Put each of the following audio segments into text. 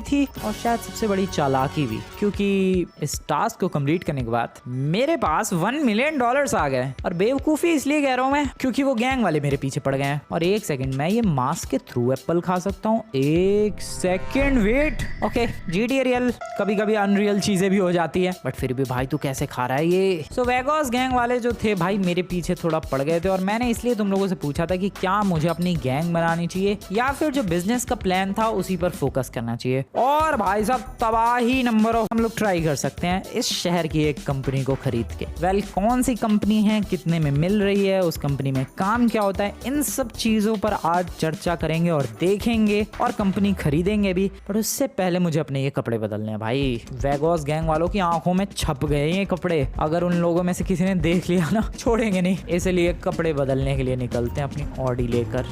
भी थी और शायद सबसे बड़ी चालाकी भी, क्योंकि इस टास्क को कंप्लीट करने के बाद मेरे पास $1 मिलियन आ गए। और बेवकूफी इसलिए कह रहा हूँ मैं क्योंकि वो गैंग वाले मेरे पीछे पड़ गए हैं। और एक सेकंड, मैं ये मास्क के थ्रू एप्पल खा सकता हूँ? एक second wait. Okay, GTA real, कभी कभी अनरियल चीजें भी हो जाती है, बट फिर भी भाई तू कैसे खा रहा है ये? सो वेगॉस गैंग वाले जो थे भाई मेरे पीछे थोड़ा पड़ गए थे, और मैंने इसलिए तुम लोगों से पूछा था कि क्या मुझे अपनी गैंग बनानी चाहिए या फिर जो बिजनेस का प्लान था उसी पर फोकस करना चाहिए। और भाई साहब तबाही नंबर ऑफ हम लोग ट्राई कर सकते हैं इस शहर की एक कंपनी को खरीद के। वेल, कौन सी कंपनी है, कितने में मिल रही है, उस कंपनी में काम क्या होता है, इन सब चीजों पर आज चर्चा करेंगे और देखेंगे और कंपनी खरीदेंगे भी। पर उससे पहले मुझे अपने ये कपड़े बदलने हैं भाई। वेगॉस गैंग वालों की आंखों में छप गए ये कपड़े, अगर उन लोगों में से किसी ने देख लिया ना छोड़ेंगे नहीं। इसलिए कपड़े बदलने के लिए निकलते हैं अपनी ऑडी लेकर।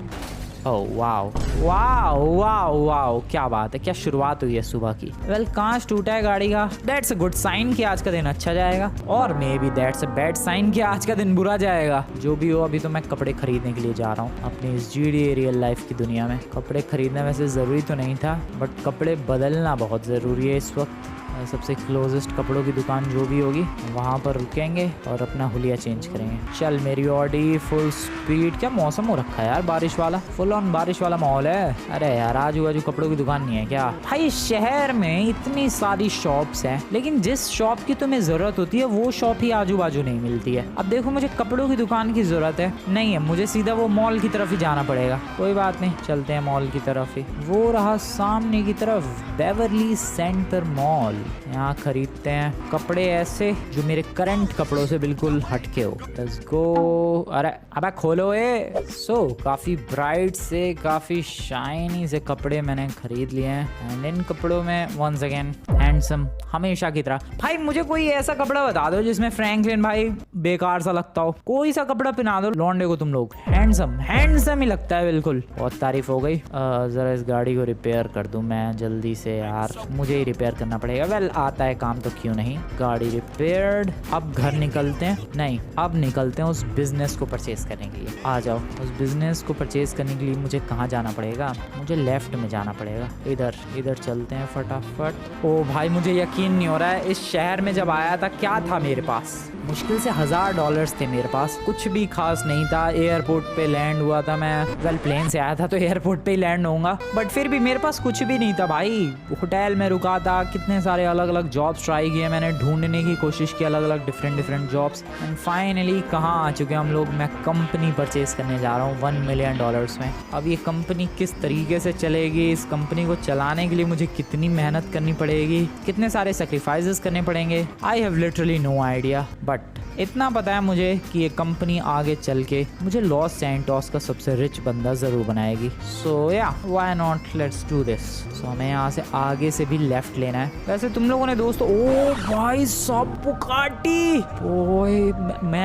Oh wow wow wow wow, क्या बात है, क्या शुरुआत हुई है सुबह की। वेल, कांच टूटा है गाड़ी का, दैट्स अ गुड साइन कि आज का दिन अच्छा जाएगा, और maybe that's a bad sign कि आज का दिन बुरा जाएगा। जो भी हो, अभी तो मैं कपड़े खरीदने के लिए जा रहा हूँ अपनी इस GTA रियल लाइफ की दुनिया में। कपड़े खरीदना वैसे ज़रूरी तो नहीं था, बट कपड़े बदलना बहुत ज़रूरी है इस वक्त। सबसे क्लोजेस्ट कपड़ों की दुकान जो भी होगी वहाँ पर रुकेंगे और अपना हुलिया चेंज करेंगे। चल मेरी ऑडी फुल स्पीड। क्या मौसम हो रखा है यार, बारिश वाला, फुल ऑन बारिश वाला माहौल है। अरे यार, आजू बाजू कपड़ों की दुकान नहीं है क्या भाई? शहर में इतनी सारी शॉप्स हैं, लेकिन जिस शॉप की तुम्हें जरूरत होती है वो शॉप ही आजू बाजू नहीं मिलती है। अब देखो, मुझे कपड़ों की दुकान की जरूरत है नहीं है, मुझे सीधा वो मॉल की तरफ ही जाना पड़ेगा। कोई बात नहीं, चलते हैं मॉल की तरफ ही। वो रहा सामने की तरफ बेवरली सेंटर मॉल। यहाँ खरीदते हैं कपड़े ऐसे जो मेरे करंट कपड़ों से बिल्कुल हटके हो। Let's go. अरे अबे खोलो ये। सो काफी ब्राइट से, काफी शाइनी से कपड़े मैंने खरीद लिए हैं, एंड इन कपड़ों में वंस अगेन हैंडसम हमेशा की तरह। भाई मुझे कोई ऐसा कपड़ा बता दो जिसमें फ्रैंकलिन भाई बेकार सा लगता हो। कोई सा कपड़ा पहना दो लौंडे को तुम लोग, हैंडसम हैंडसम ही लगता है बिल्कुल। बहुत तारीफ हो गई। जरा इस गाड़ी को रिपेयर कर दूं मैं जल्दी से यार, मुझे ही रिपेयर करना पड़ेगा। वेल, आता है काम तो क्यों नहीं। गाड़ी रिपेयर्ड। अब घर निकलते हैं, नहीं अब निकलते हैं उस बिजनेस को परचेज करने के लिए। आ जाओ। उस बिजनेस को परचेज करने के लिए मुझे कहाँ जाना पड़ेगा? मुझे लेफ्ट में जाना पड़ेगा। इधर चलते हैं फटाफट। ओ भाई, मुझे यकीन नहीं हो रहा है, इस शहर में जब आया था क्या था मेरे पास? मुश्किल से $1000 थे मेरे पास, कुछ भी खास नहीं था। एयरपोर्ट पे लैंड हुआ था मैं। वेल, प्लेन से आया था तो एयरपोर्ट पे ही लैंड होऊंगा, बट फिर भी मेरे पास कुछ भी नहीं था भाई। होटल में रुका था, कितने सारे अलग अलग जॉब्स ट्राई किए मैंने, ढूंढने की कोशिश की अलग अलग डिफरेंट जॉब्स, एंड फाइनली कहाँ आ चुके हम लोग? मैं कंपनी परचेज करने जा रहा हूँ $1 मिलियन में। अब ये कंपनी किस तरीके से चलेगी, इस कंपनी को चलाने के लिए मुझे कितनी मेहनत करनी पड़ेगी, कितने सारे सेक्रीफाइसेस करने पड़ेंगे, I have literally no idea. But इतना पता है मुझे कि ये कंपनी आगे चल के मुझे लॉस सैंटोस का सबसे रिच बंदा जरूर बनाएगी। So ya why not, let's do this. So हमें यहाँ से आगे से भी लेफ्ट लेना है। वैसे तुम लोगों ने दोस्तों, ओ भाई सब बुगाटी। ओए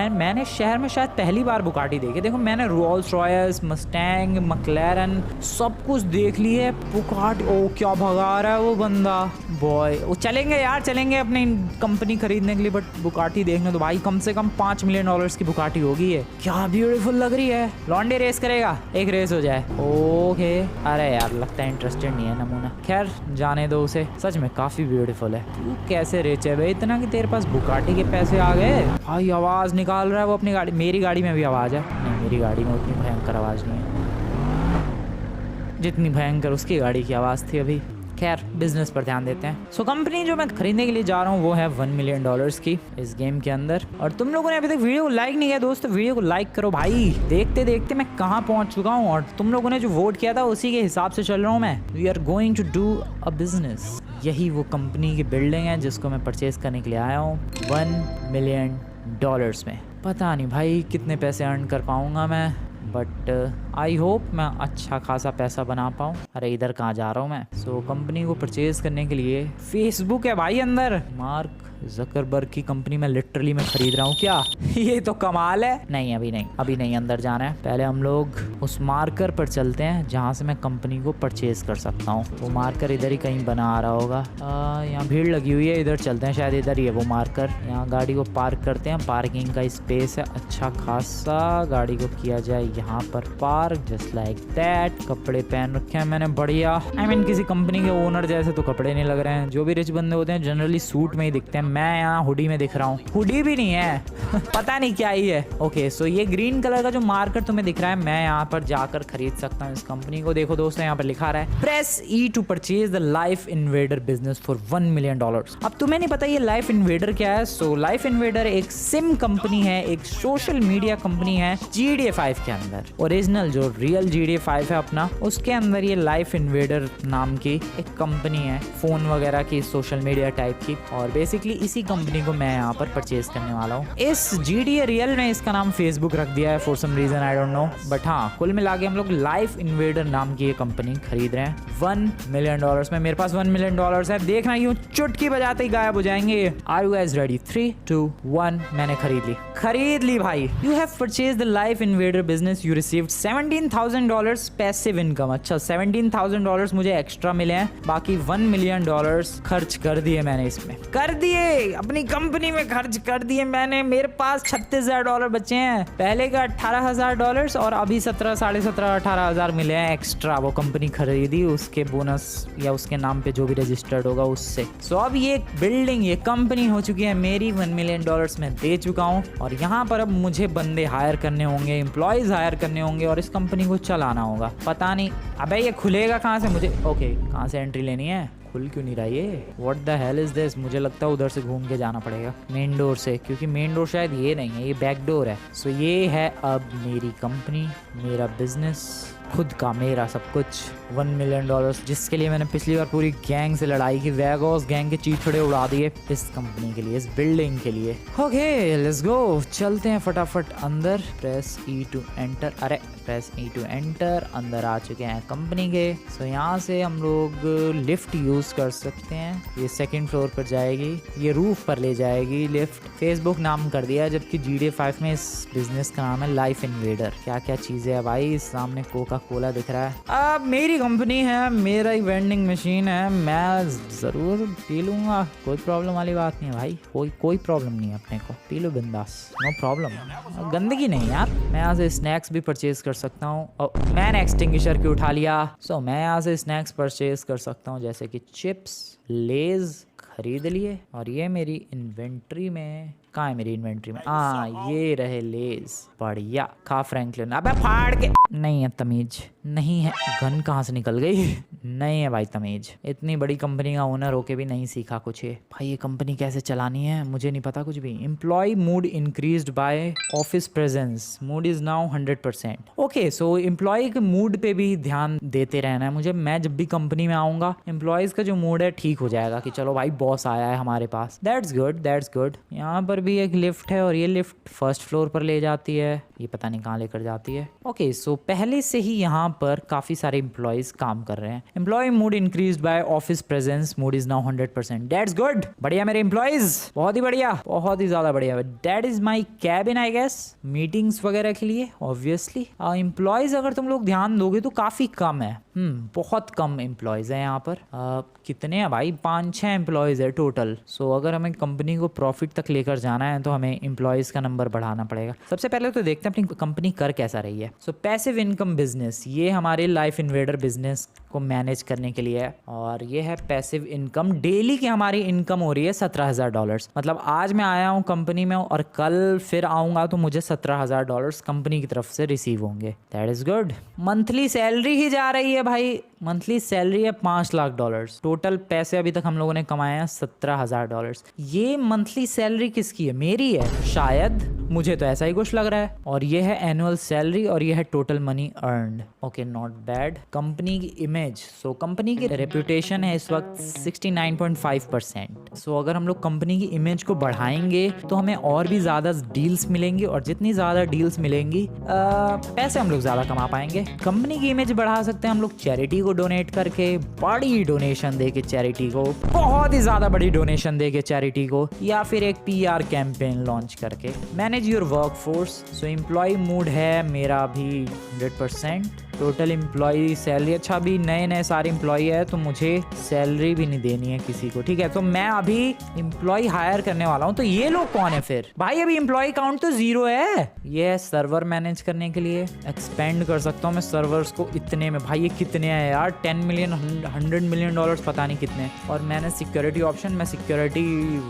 मैंने शहर में शायद पहली बार बुगाटी देखी। देखो, मैंने रोल्स रॉयस, मस्टैंग, मैक्लेरन सब कुछ देख ली है। बुगाटी, ओ क्या भगा रहा है वो बंदा। बॉय, वो चलेंगे यार, चलेंगे अपनी कंपनी खरीदने के लिए, बट बुगाटी देखने तो भाई कम से कम $5 मिलियन की बुगाटी होगी है। क्या ब्यूटीफुल लग रही है। लॉन्डे रेस करेगा, एक रेस हो जाए। ओके। अरे यार, लगता है इंटरेस्टेड नहीं है नमूना। खैर जाने दो उसे, सच में काफी ब्यूटीफुल है। तू कैसे रिच है भाई इतना कि तेरे पास बुगाटी के पैसे आ गए? भाई आवाज निकाल रहा है वो अपनी गाड़ी। मेरी गाड़ी में भी आवाज है? नहीं, मेरी गाड़ी में उतनी भयंकर आवाज नहीं है जितनी भयंकर उसकी गाड़ी की आवाज थी अभी। खैर बिजनेस पर ध्यान देते हैं। सो कंपनी जो मैं खरीदने के लिए जा रहा हूँ वो है $1 मिलियन की इस गेम के अंदर। और तुम लोगों ने अभी तक वीडियो को लाइक नहीं किया दोस्तों, वीडियो को लाइक करो भाई। देखते देखते मैं कहाँ पहुँच चुका हूँ, और तुम लोगों ने जो वोट किया था उसी के हिसाब से चल रहा हूँ मैं। We are going to do a business. यही वो कंपनी की बिल्डिंग है जिसको मैं परचेज करने के लिए आया हूँ $1 मिलियन में। पता नहीं भाई कितने पैसे अर्न कर पाऊंगा मैं, बट आई होप मैं अच्छा खासा पैसा बना पाऊँ। अरे इधर कहाँ जा रहा हूँ मैं? सो कंपनी को परचेज करने के लिए फेसबुक है भाई अंदर। मार्क जकरबर्ग की कंपनी में लिटरली मैं खरीद रहा हूँ क्या? ये तो कमाल है। नहीं अभी नहीं अंदर जाना है। पहले हम लोग उस मार्कर पर चलते हैं जहाँ से मैं कंपनी को परचेज कर सकता हूँ। वो मार्कर इधर ही कहीं बना आ रहा होगा। यहाँ भीड़ लगी हुई है, इधर चलते हैं, शायद इधर ही है वो मार्कर। यहाँ गाड़ी को पार्क करते हैं, पार्किंग का स्पेस है अच्छा खासा। गाड़ी को किया जाए यहाँ पर पार्क जस्ट लाइक दैट। कपड़े पहन रखे हैं मैंने बढ़िया। I mean, किसी कंपनी के ओनर जैसे तो कपड़े नहीं लग रहे हैं। जो भी रिच बंदे होते हैं जनरली सूट में ही दिखते हैं। मैं यहाँ हुडी में दिख रहा हूँ। हुडी भी नहीं है पता नहीं क्या ही है। ओके सो ये ग्रीन कलर का जो मार्कर तुम्हें दिख रहा है, मैं यहाँ पर जाकर खरीद सकता हूँ इस कंपनी को। देखो दोस्तों यहाँ पर लिखा रहा है press E to purchase the life invader business for $1 million। अब तुम्हें नहीं पता ये लाइफ इन्वेडर क्या है। सो लाइफ इन्वेडर एक सिम कंपनी है, एक सोशल मीडिया कंपनी है GTA 5 के अंदर। ओरिजिनल जो रियल GTA 5 है अपना, उसके अंदर ये लाइफ इन्वेडर नाम की एक कंपनी है, फोन वगैरह की, सोशल मीडिया टाइप की। और बेसिकली इसी कंपनी को मैं यहाँ पर परचेज करने वाला हूँ। इस GTA रियल में इसका नाम फेसबुक रख दिया है for some reason, I don't know. But हाँ, कुल मिला के हम लोग लाइफ इन्वेडर नाम की ये कंपनी खरीद रहे हैं $1 million में। मेरे पास $1 million है। देखना यूं चुटकी बजाते ही गायब हो जाएंगे। Are you guys ready? 3, 2, 1। मैंने खरीद ली भाई। You have purchase the life invader business. You received $17,000 passive income. अच्छा, $17,000 मुझे एक्स्ट्रा मिले हैं। बाकी $1 million खर्च कर दिए मैंने, इसमें कर दिए, अपनी कंपनी में खर्च कर दिए मैंने। मेरे पास $36,000 बचे हैं। पहले का $18,000 और अभी 17,500-18,000 मिले हैं एक्स्ट्रा। वो कंपनी खरीदी, उसके बोनस या उसके नाम पे जो भी रजिस्टर्ड होगा उससे। सो अब ये बिल्डिंग, ये कंपनी हो चुकी है मेरी। $1 million मैं दे चुका हूँ और यहाँ पर अब मुझे बंदे हायर करने होंगे, एम्प्लॉयज हायर करने होंगे और इस कंपनी को चलाना होगा। पता नहीं अबे ये खुलेगा कहाँ से मुझे? ओके, कहाँ से एंट्री लेनी है? खुल क्यों नहीं रहा ये? What the hell is this? मुझे लगता है उधर से घूम के जाना पड़ेगा मेन डोर से, क्योंकि मेन डोर शायद ये नहीं है, ये बैक डोर है। सो ये है अब मेरी कंपनी, मेरा बिजनेस, खुद का, मेरा सब कुछ। $1 million जिसके लिए मैंने पिछली बार पूरी गैंग से लड़ाई की, वेगोस गैंग के चीथड़े उड़ा दिए इस कंपनी के लिए, इस बिल्डिंग के लिए। ओके लेट्स गो, चलते हैं फटाफट अंदर। Press E to enter. अरे प्रेस E टू एंटर। अंदर आ चुके हैं कंपनी के। सो यहाँ से हम लोग लिफ्ट यूज कर सकते हैं। ये 2nd फ्लोर पर जाएगी, ये रूफ पर ले जाएगी लिफ्ट। फेसबुक नाम कर दिया, जबकि GTA 5 में इस बिजनेस का नाम है लाइफ इन्वेडर। क्या क्या चीजें है भाई, सामने कोका कोला दिख रहा है। अब मेरी कंपनी है, मेरा ही वेंडिंग मशीन है, मैं जरूर पी लूंगा। कोई प्रॉब्लम वाली बात नहीं है भाई, कोई प्रॉब्लम नहीं है अपने को। पी लो बिंदास, नो प्रॉब्लम। गंदगी नहीं यार। मैं यहाँ से स्नैक्स भी परचेज कर सकता हूँ। मैंने एक्सटिंग्विशर क्यों उठा लिया? सो मैं यहाँ से स्नैक्स परचेज कर सकता हूँ, जैसे कि चिप्स, लेज खरीद लिए। और ये मेरी इन्वेंट्री में, कहाँ है मेरी इन्वेंट्री में? ये रहे लेज, बढ़िया। खा फ्रैंकलिन। अबे फाड़ के। नहीं है तमीज, नहीं है। गन कहाँ से निकल गई? नहीं है भाई तमीज। इतनी बड़ी कंपनी का ओनर होके भी नहीं सीखा कुछ। ये भाई, ये कंपनी कैसे चलानी है मुझे नहीं पता कुछ भी। Employee mood increased by office presence, mood is now 100%। Okay so employee के मूड पे भी ध्यान देते रहना है मुझे। मैं जब भी कंपनी में आऊंगा, एम्प्लॉयज का जो मूड है ठीक हो जाएगा कि चलो भाई बॉस आया है हमारे पास। That's good, that's good. यहाँ पर भी एक लिफ्ट है और ये लिफ्ट 1st फ्लोर पर ले जाती है, ये पता नहीं कहाँ लेकर जाती है। ओके सो पहले से ही यहाँ पर काफी सारे एम्प्लॉयज काम कर रहे हैं। Employee mood increased by office presence, mood is now 100%। That's good, बढ़िया मेरे एम्प्लॉयज, बहुत ही बढ़िया, बहुत ही ज्यादा बढ़िया। That is my cabin I guess, meetings वगैरह के लिए ऑब्वियसली। एम्प्लॉयज अगर तुम लोग ध्यान दोगे तो काफी कम है, बहुत कम एम्प्लॉयज है यहाँ पर। कितने हैं भाई? 5-6 एम्प्लॉयज है टोटल। सो अगर हमें कंपनी को प्रॉफिट तक लेकर जाना है तो हमें एम्प्लॉयज का नंबर बढ़ाना पड़ेगा। सबसे पहले तो देखते हैं अपनी कंपनी कर कैसा रही है। सो पैसिव इनकम बिजनेस, ये हमारे लाइफ इन्वेडर बिजनेस को मैनेज करने के लिए है। और ये है पैसिव इनकम। डेली की हमारी इनकम हो रही है $17,000। मतलब आज मैं आया हूँ कंपनी में और कल फिर आऊंगा तो मुझे $17,000 कंपनी की तरफ से रिसीव होंगे। That is good. Monthly salary ही जा रही है भाई, मंथली सैलरी है $5 लाख। टोटल पैसे अभी तक हम लोगों ने कमाए हैं $17,000। ये मंथली सैलरी किसकी है? मेरी है शायद, मुझे तो ऐसा ही कुछ लग रहा है। और ये है एनुअल सैलरी और ये है total money earned. Okay not bad. Company की इमेज, सो कंपनी की रेपुटेशन है इस वक्त 69.5%। सो अगर हम लोग कंपनी की इमेज को बढ़ाएंगे तो हमें और भी ज्यादा डील्स मिलेंगी और जितनी ज्यादा डील्स मिलेंगी पैसे हम लोग ज्यादा कमा पाएंगे। कंपनी की इमेज बढ़ा सकते हैं हम लोग चैरिटी को डोनेट करके, बड़ी डोनेशन दे के चैरिटी को, बहुत ही ज्यादा बड़ी डोनेशन दे के चैरिटी को, या फिर एक PR कैंपेन लॉन्च करके। Manage your work force, so employee mood है मेरा भी 100%। टोटल एम्प्लॉय सैलरी, अच्छा अभी नए नए सारे एम्प्लॉय है तो मुझे सैलरी भी नहीं देनी है किसी को, ठीक है। तो मैं अभी एम्प्लॉय हायर करने वाला हूँ। तो ये लोग कौन है फिर भाई? अभी एम्प्लॉय काउंट तो 0 है। ये है सर्वर मैनेज करने के लिए, एक्सपेंड कर सकता हूँ मैं सर्वर्स को इतने में। भाई ये कितने हैं यार, 10 मिलियन, 100 मिलियन डॉलर्स, पता नहीं कितने। और मैंने सिक्योरिटी ऑप्शन, मैं सिक्योरिटी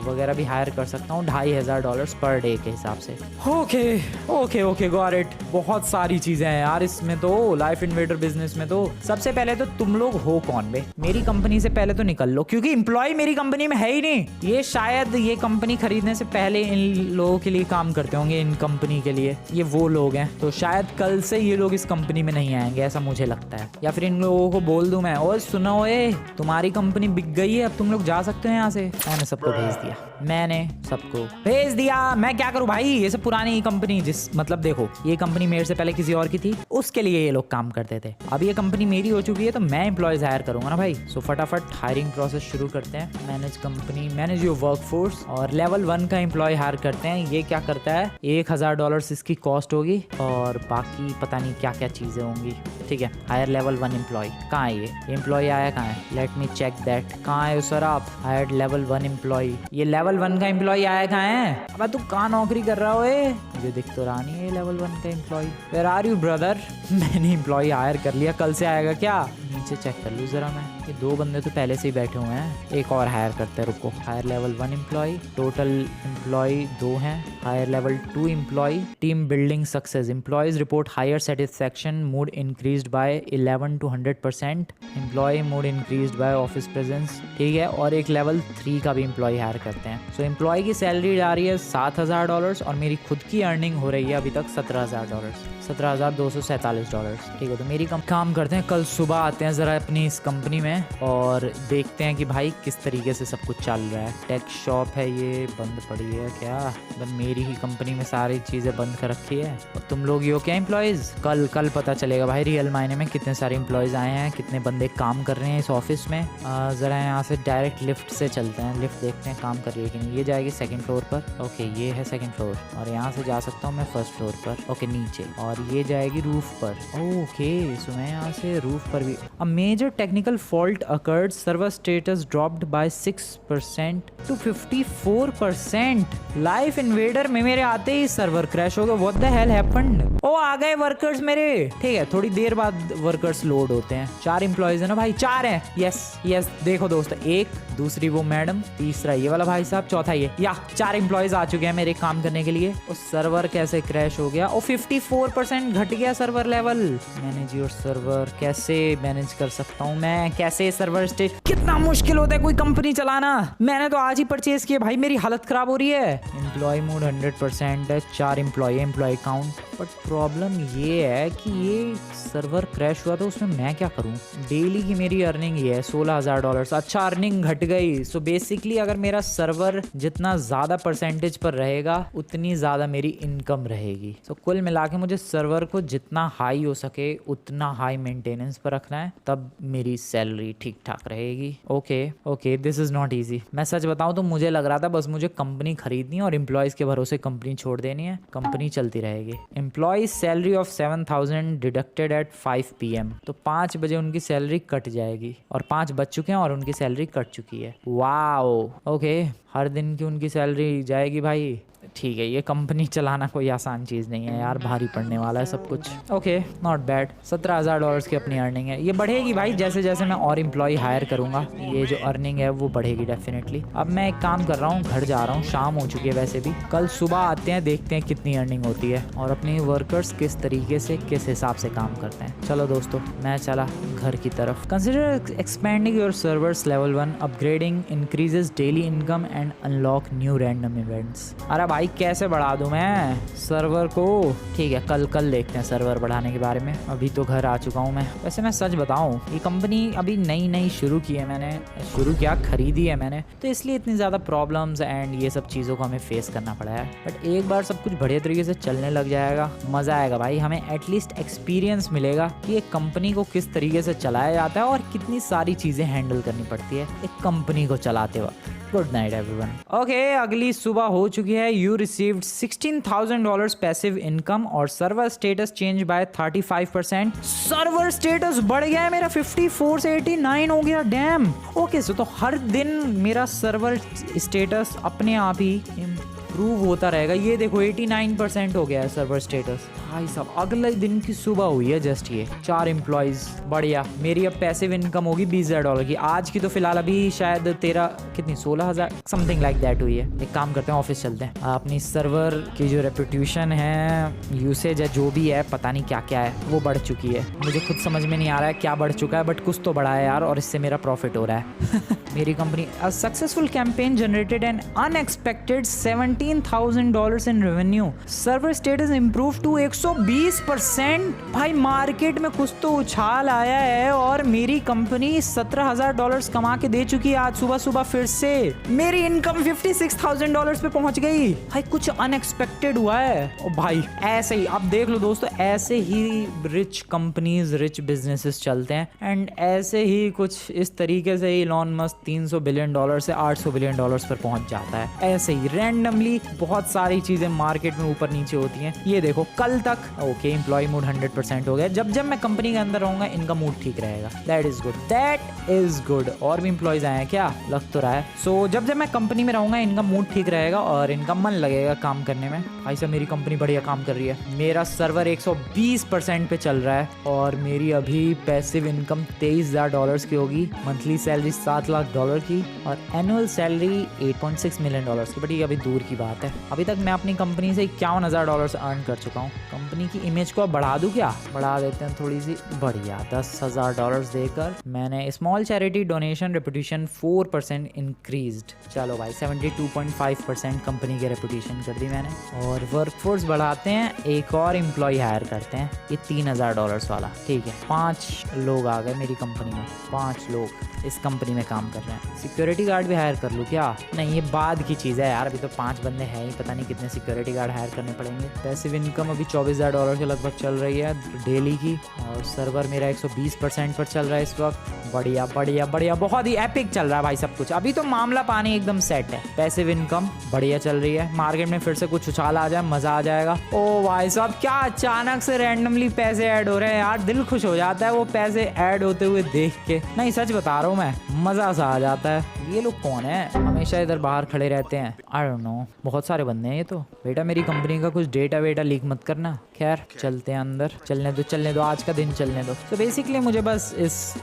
वगैरह भी हायर कर सकता हूँ $2500 पर डे के हिसाब से। Okay okay okay got it. बहुत सारी चीजें हैं यार इसमें तो, लाइफ इन्वेडर बिजनेस में। तो सबसे पहले तो तुम लोग हो कौन बे? मेरी कंपनी से पहले तो निकल लो, क्योंकि एम्प्लॉय मेरी कंपनी में है ही नहीं। ये शायद ये कंपनी खरीदने से पहले इन लोगों के लिए काम करते होंगे, इन कंपनी के लिए। ये वो लोग हैं, तो शायद कल से ये लोग इस कंपनी में नहीं आएंगे, ऐसा मुझे लगता है। या फिर इन लोगों को बोल दूं मैं, और सुनो ए, तुम्हारी कंपनी बिक गई है, अब तुम लोग जा सकते हो यहाँ से। मैंने सबको भेज दिया, मैंने सबको भेज दिया। मैं क्या करूं भाई, ये सब पुरानी कंपनी, जिस मतलब देखो ये कंपनी मेरे से पहले किसी और की थी, उसके लिए ये लोग काम करते थे। अब ये कंपनी मेरी हो चुकी है तो मैं एम्प्लॉयज हायर करूंगा ना भाई। सो फटाफट हायरिंग प्रोसेस शुरू करते हैं। Manage company, manage your workforce, और लेवल 1 का एम्प्लॉय हायर करते हैं। ये क्या करता है, $1000 इसकी कॉस्ट होगी, और बाकी पता नहीं क्या क्या चीजें होंगी, ठीक है। हायर लेवल 1 एम्प्लॉय, कहाँ है ये एम्प्लॉय आया, कहाँ है? Let me check that. कहाँ है सर आप? हायर लेवल 1 एम्प्लॉय, ये लेवल 1 का एम्प्लॉय आया कहाँ है? अब तू कहाँ नौकरी कर रहा हो? मुझे दिख तो रहा नहीं है लेवल 1 का employee. Where are you brother? मैंने एम्प्लॉय हायर कर लिया, कल से आएगा क्या? नीचे चेक कर लूँ जरा मैं। ये 2 बंदे तो पहले से ही बैठे हुए हैं, एक और हायर करते हैं, रुको। Hire level 1 employee, total employee 2 हैं। Hire level 2 employee, team building success, employees report higher satisfaction, mood increased by 11 to 100%, employee mood increased by office presence, ठीक है। और एक लेवल 3 का भी एम्प्लॉय हायर करते हैं। सो एम्प्लॉय की सैलरी जा रही है $7000, और मेरी खुद की अर्निंग हो रही है अभी तक $17000, $17247, ठीक है। तो मेरी काम करते हैं, कल सुबह आते हैं ज़रा अपनी इस कंपनी में, और देखते हैं कि भाई किस तरीके से सब कुछ चल रहा है। टेक शॉप है ये, बंद पड़ी है क्या? मतलब मेरी ही कंपनी में सारी चीज़ें बंद कर रखी है। और तुम लोग ही हो क्या एम्प्लॉयज़? कल पता चलेगा भाई रियल मायने में कितने सारे एम्प्लॉयज़ आए हैं, कितने बंदे काम कर रहे हैं इस ऑफिस में। ज़रा यहाँ से डायरेक्ट लिफ्ट से चलते हैं, लिफ्ट देखते हैं काम कर रही है कि नहीं। ये जाएगी 2nd फ्लोर पर, ओके ये है 2nd फ्लोर, और यहाँ से जा सकता हूँ मैं 1st फ्लोर पर, ओके नीचे, और ये जाएगी रूफ पर, ओके। सो मैं यहाँ से रूफ पर भी। A major technical fault occurred, server status dropped by 6% to 54%। Life invader में मेरे आते ही सर्वर क्रैश हो गया। What the hell happened? Oh आ गए वर्कर्स मेरे, ठीक है। थोड़ी देर बाद वर्कर्स लोड होते हैं। 4 एम्प्लॉयज है ना भाई, 4 हैं। यस देखो दोस्त, एक, दूसरी वो मैडम, तीसरा ये वाला भाई साहब, चौथा ये, या 4 एम्प्लॉयज आ चुके हैं मेरे काम करने के लिए। और सर्वर कैसे क्रैश हो गया? और 54% घट गया server level. Manage your server, कैसे मैनेज कर सकता हूँ मैं? कैसे सर्वर स्टेट? कितना मुश्किल होता है कोई कंपनी चलाना। मैंने तो आज ही परचेज किया भाई, मेरी हालत खराब हो रही है। एम्प्लॉय मोड 100% है, 4 एम्प्लॉय काउंट। बट प्रॉब्लम ये है कि ये सर्वर क्रैश हुआ तो उसमें मैं क्या करूं? डेली की मेरी अर्निंग ये है $16000। अच्छा अर्निंग घट गई। सो बेसिकली अगर मेरा सर्वर जितना ज़्यादा परसेंटेज पर रहेगा उतनी ज़्यादा मेरी इनकम रहेगी। सो कुल मिला के मुझे सर्वर को जितना हाई हो सके उतना हाई मेंटेनेंस पर रखना है, तब मेरी सैलरी ठीक ठाक रहेगी। Okay this is not easy. मैं सच बताऊं तो मुझे लग रहा था बस मुझे कंपनी खरीदनी है और एम्प्लॉयज़ के भरोसे कंपनी छोड़ देनी है, कंपनी चलती रहेगी। Employees salary of 7000 deducted at 5 PM। तो 5 बजे उनकी सैलरी कट जाएगी, और 5 बज चुके हैं और उनकी सैलरी कट चुकी है। Wow, okay. हर दिन की उनकी सैलरी जाएगी भाई, ठीक है। ये कंपनी चलाना कोई आसान चीज़ नहीं है यार, भारी पड़ने वाला है सब कुछ। Okay not bad. $17000 की अपनी अर्निंग है। ये बढ़ेगी भाई जैसे जैसे मैं और एम्प्लॉय हायर करूँगा, ये जो अर्निंग है वो बढ़ेगी डेफिनेटली। अब मैं एक काम कर रहा हूँ, घर जा रहा हूँ, शाम हो चुकी है वैसे भी। कल सुबह आते हैं, देखते हैं कितनी अर्निंग होती है और अपने वर्कर्स किस तरीके से किस हिसाब से काम करते हैं। चलो दोस्तों, मैं चला घर की तरफ। Consider expanding your servers level 1, upgrading increases daily income and unlock new random events. अरे भाई कैसे बढ़ा दूं मैं सर्वर को? ठीक है, कल देखते हैं सर्वर बढ़ाने के बारे में। अभी तो घर आ चुका हूं मैं। वैसे मैं सच बताऊं, ये कंपनी अभी नई शुरू की है, मैंने शुरू किया, खरीदी है मैंने, तो इसलिए इतनी ज़्यादा प्रॉब्लम्स एंड ये सब चीज़ों को हमें फेस करना पड़ा है। बट एक बार सब कुछ बढ़िया तरीके से चलने लग जाएगा, मज़ा आएगा भाई। हमें एटलीस्ट एक्सपीरियंस मिलेगा कि एक कंपनी को किस तरीके से चलाया जाता है और कितनी सारी चीज़ें हैंडल करनी पड़ती है एक कंपनी को चलाते वक्त। Good night everyone. ओके, अगली सुबह हो चुकी है। यू रिसीव्ड $16,000 पैसिव इनकम और server status change bye 35%। Server status बढ़ गया है मेरा 54 से 89 हो गया। डैम। ओके, सो तो हर दिन मेरा सर्वर स्टेटस अपने आप ही इम्प्रूव होता रहेगा। ये देखो 89% हो गया है सर्वर स्टेटस। भाई साहब, अगले दिन की सुबह हुई है जस्ट। ये 4 एम्प्लॉयज, बढ़िया। मेरी अब पैसिव इनकम होगी $20,000 की। आज की तो फिलहाल अभी शायद 16,000 समथिंग लाइक दैट हुई है। एक काम करते हैं, ऑफिस चलते हैं। अपनी सर्वर की जो रेपुटेशन है, यूसेज है, जो भी है, पता नहीं क्या क्या है, वो बढ़ चुकी है। मुझे खुद समझ में नहीं आ रहा है क्या बढ़ चुका है, बट कुछ तो बढ़ा है यार, और इससे मेरा प्रॉफिट हो रहा है। मेरी company a successful campaign generated an unexpected $17,000 in revenue. Server status improve to 120%। भाई मार्केट में कुछ तो उछाल आया है और मेरी कंपनी $17,000 कमा के दे चुकी है। आज सुबह सुबह फिर से मेरी इनकम $56,000 पे पहुंच गई। भाई कुछ अनएक्सपेक्टेड हुआ है। ओ भाई ऐसे ही, अब देख लो दोस्तों, ऐसे ही रिच कंपनीज, रिच बिजनेसेस चलते हैं। एंड ऐसे ही कुछ इस तरीके से इलॉन मस्क $300 बिलियन से $800 बिलियन पर पहुंच जाता है। ऐसे ही रैंडमली बहुत सारी चीजें मार्केट में ऊपर नीचे होती हैं। ये देखो कल तक ओके, एम्प्लॉय मूड 100% हो गया। जब मैं कंपनी के अंदर रहूंगा इनका मूड ठीक रहेगा। That is good, that is good. और भी एम्प्लॉयज आए हैं क्या? लग तो रहा है। सो जब मैं कंपनी में रहूंगा इनका मूड ठीक रहेगा और इनका मन लगेगा काम करने में। भाई साहब, मेरी कंपनी बढ़िया काम कर रही है। मेरा सर्वर 120% पे चल रहा है और मेरी अभी पैसिव इनकम $23,000 की होगी। मंथली सैलरी $7 लाख की और एनुअल सैलरी $8.6 मिलियन की। बट ये अभी दूर की बात है। अभी तक मैं अपनी कंपनी से $51,000 अर्न कर चुका हूँ। कंपनी की इमेज को अब बढ़ा दूं क्या? बढ़ा देते हैं थोड़ी सी। बढ़िया, $10,000 देकर मैंने small charity donation reputation 4% increased. चलो भाई 72.5% कंपनी की रेपुटेशन कर दी मैंने। और वर्कफोर्स बढ़ाते हैं, एक और एम्प्लॉय हायर करते हैं। ये $3,000 वाला, ठीक है। 5 लोग आ गए मेरी कंपनी में। 5 लोग इस कंपनी में काम कर रहे हैं। सिक्योरिटी गार्ड भी हायर कर लूँ क्या? नहीं, ये बाद की चीज़ है यार। अभी तो 5 बंदे हैं ही, पता नहीं कितने सिक्योरिटी गार्ड हायर करने पड़ेंगे। पैसिव इनकम अभी $24,000 के लगभग चल रही है डेली की। और सर्वर मेरा 120% पर चल रहा है इस वक्त। बढ़िया बढ़िया बढ़िया, बहुत ही एपिक चल रहा है भाई सब कुछ। अभी तो मामला पानी एकदम सेट है। पैसिव इनकम बढ़िया चल रही है। मार्केट में फिर से कुछ उछाल आ जाए, मजा आ जाएगा। ओ भाई साहब, क्या अचानक से रैंडमली पैसे ऐड हो रहे हैं यार। दिल खुश हो जाता है वो पैसे ऐड होते हुए देख के। नहीं, सच बता रहा हूँ मैं, मजा सा आ जाता है। ये लोग कौन है? हमेशा इधर बाहर खड़े रहते हैं। आई डोंट नो, बहुत सारे बंदे हैं ये तो। बेटा मेरी कंपनी का कुछ डेटा वेटा लीक मत करना। खैर चलते हैं अंदर। चलने दो आज का दिन चलने दो। तो बेसिकली मुझे बस इस